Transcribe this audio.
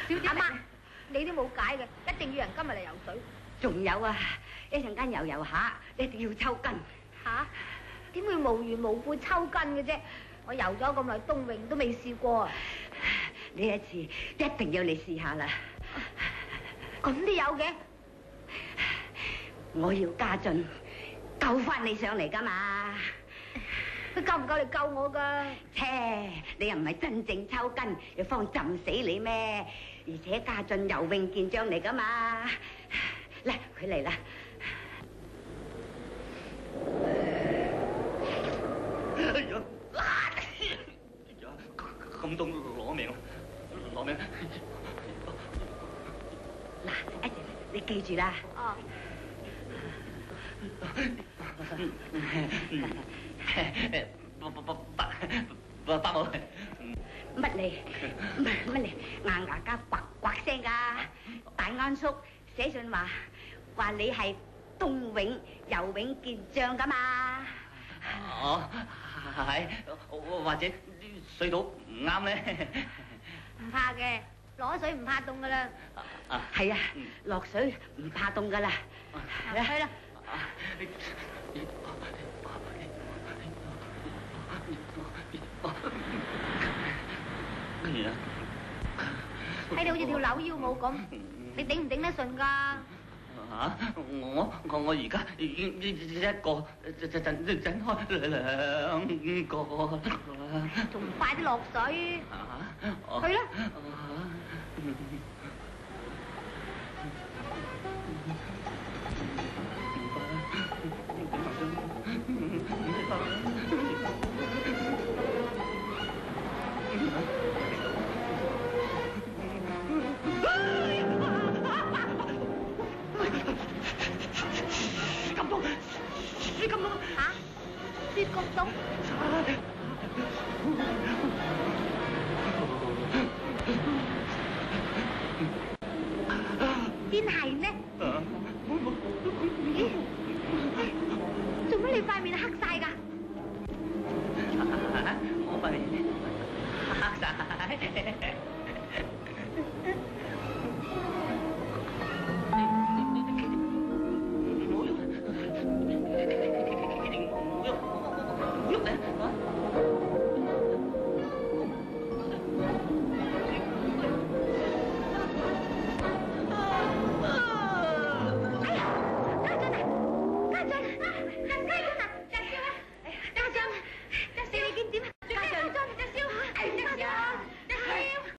小姐，阿媽，你都冇解嘅，一定要人今日嚟游水。仲有啊，一陣間游下，一定要抽筋。吓？點會無緣無故抽筋嘅啫？我游咗咁耐冬泳都未試過啊！呢一次一定要你試下啦。咁都有嘅？我要家俊救翻你上嚟噶嘛。佢夠唔夠嚟救我噶？切，你又唔係真正抽筋，要方浸死你咩？而且家俊游泳健將嚟噶嘛。嚟，佢嚟啦。哎呀！咁凍攞命啊！攞命！嗱，一陣你記住啦。哦。伯母，乜嚟？硬牙家呱呱聲噶。大安叔寫信話你係冬泳游泳健將噶嘛。哦，係，或者水土唔啱咧。唔怕嘅，攞水唔怕凍噶啦。係啊，落水唔怕凍噶啦。去啦。睇你好似跳扭腰舞咁，你頂唔頂得順㗎？我而家已經一個整開兩個，仲唔快啲落水？去啦！